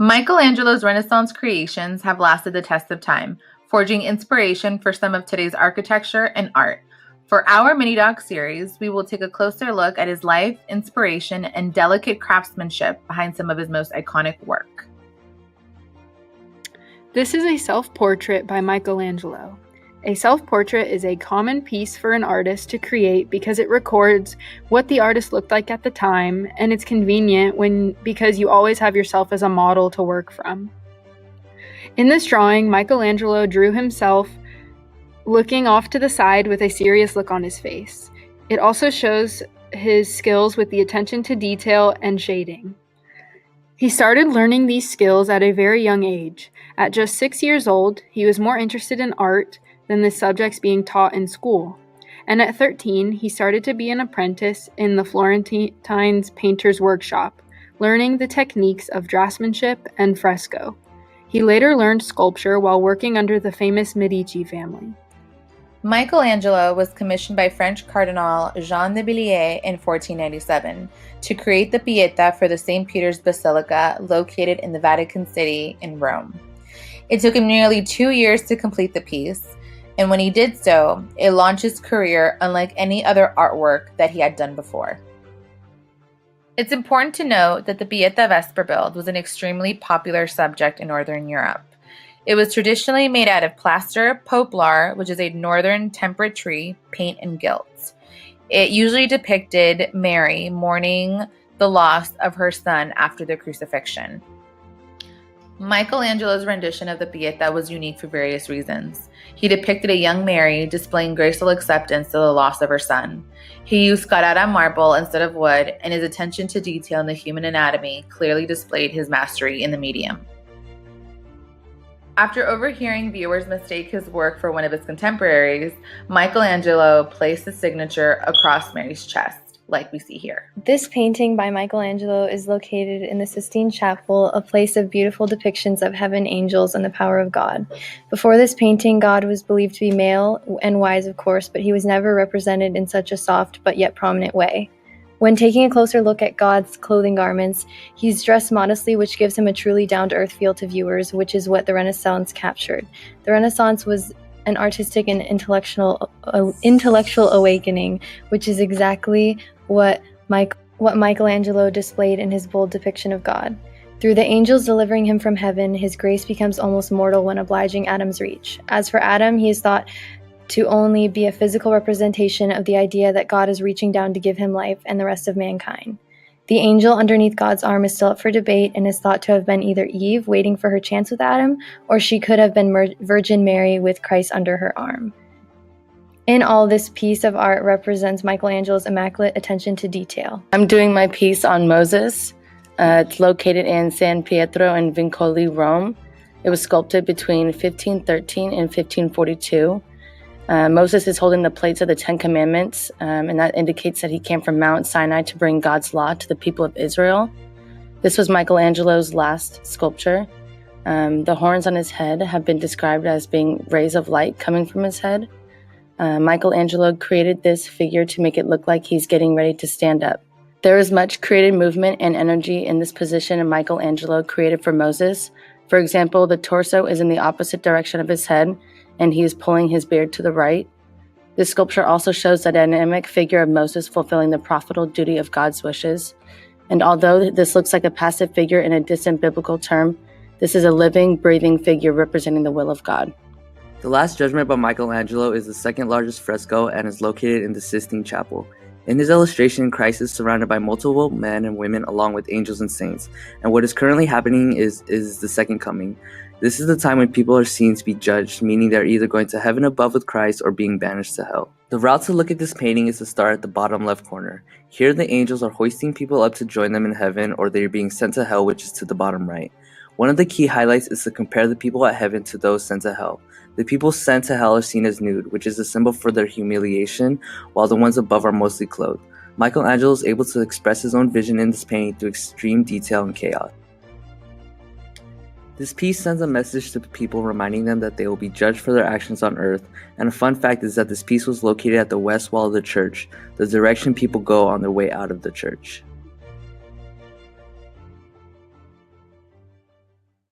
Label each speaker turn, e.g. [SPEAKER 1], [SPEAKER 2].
[SPEAKER 1] Michelangelo's Renaissance creations have lasted the test of time, forging inspiration for some of today's architecture and art. For our mini-doc series, we will take a closer look at his life, inspiration, and delicate craftsmanship behind some of his most iconic work.
[SPEAKER 2] This is a self-portrait by Michelangelo. A self-portrait is a common piece for an artist to create because it records what the artist looked like at the time, and it's convenient because you always have yourself as a model to work from. In this drawing, Michelangelo drew himself looking off to the side with a serious look on his face. It also shows his skills with the attention to detail and shading. He started learning these skills at a very young age. At just 6 years old, he was more interested in art than the subjects being taught in school. And at 13, he started to be an apprentice in the Florentine's painter's workshop, learning the techniques of draftsmanship and fresco. He later learned sculpture while working under the famous Medici family.
[SPEAKER 1] Michelangelo was commissioned by French Cardinal Jean de Billiers in 1497 to create the Pietà for the St. Peter's Basilica located in the Vatican City in Rome. It took him nearly 2 years to complete the piece, and when he did so, it launched his career unlike any other artwork that he had done before. It's important to note that the Pietà Vesper build was an extremely popular subject in Northern Europe. It was traditionally made out of plaster, poplar, which is a northern temperate tree, paint, and gilt. It usually depicted Mary mourning the loss of her son after the crucifixion. Michelangelo's rendition of the Pietà was unique for various reasons. He depicted a young Mary displaying graceful acceptance to the loss of her son. He used Carrara marble instead of wood, and his attention to detail in the human anatomy clearly displayed his mastery in the medium. After overhearing viewers mistake his work for one of his contemporaries, Michelangelo placed his signature across Mary's chest, like we see here.
[SPEAKER 3] This painting by Michelangelo is located in the Sistine Chapel, a place of beautiful depictions of heaven, angels, and the power of God. Before this painting, God was believed to be male and wise, of course, but he was never represented in such a soft but yet prominent way. When taking a closer look at God's clothing garments, he's dressed modestly, which gives him a truly down-to-earth feel to viewers, which is what the Renaissance captured. The Renaissance was an artistic and intellectual awakening, which is exactly what Michelangelo displayed in his bold depiction of God. Through the angels delivering him from heaven, his grace becomes almost mortal when obliging Adam's reach. As for Adam, he is thought to only be a physical representation of the idea that God is reaching down to give him life and the rest of mankind. The angel underneath God's arm is still up for debate and is thought to have been either Eve waiting for her chance with Adam, or she could have been Virgin Mary with Christ under her arm. In all, this piece of art represents Michelangelo's immaculate attention to detail.
[SPEAKER 4] I'm doing my piece on Moses. It's located in San Pietro in Vincoli, Rome. It was sculpted between 1513 and 1542. Moses is holding the plates of the Ten Commandments, and that indicates that he came from Mount Sinai to bring God's law to the people of Israel. This was Michelangelo's last sculpture. The horns on his head have been described as being rays of light coming from his head. Michelangelo created this figure to make it look like he's getting ready to stand up. There is much creative movement and energy in this position Michelangelo created for Moses. For example, the torso is in the opposite direction of his head, and he is pulling his beard to the right. This sculpture also shows the dynamic figure of Moses fulfilling the prophetical duty of God's wishes. And although this looks like a passive figure in a distant biblical term, this is a living, breathing figure representing the will of God.
[SPEAKER 5] The Last Judgment by Michelangelo is the second largest fresco and is located in the Sistine Chapel. In his illustration, Christ is surrounded by multiple men and women along with angels and saints, and what is currently happening is the second coming. This is the time when people are seen to be judged, meaning they're either going to heaven above with Christ or being banished to hell. The route to look at this painting is to start at the bottom left corner. Here the angels are hoisting people up to join them in heaven, or they are being sent to hell, which is to the bottom right. One of the key highlights is to compare the people at heaven to those sent to hell. The people sent to hell are seen as nude, which is a symbol for their humiliation, while the ones above are mostly clothed. Michelangelo is able to express his own vision in this painting through extreme detail and chaos. This piece sends a message to people reminding them that they will be judged for their actions on earth, and a fun fact is that this piece was located at the west wall of the church, the direction people go on their way out of the church.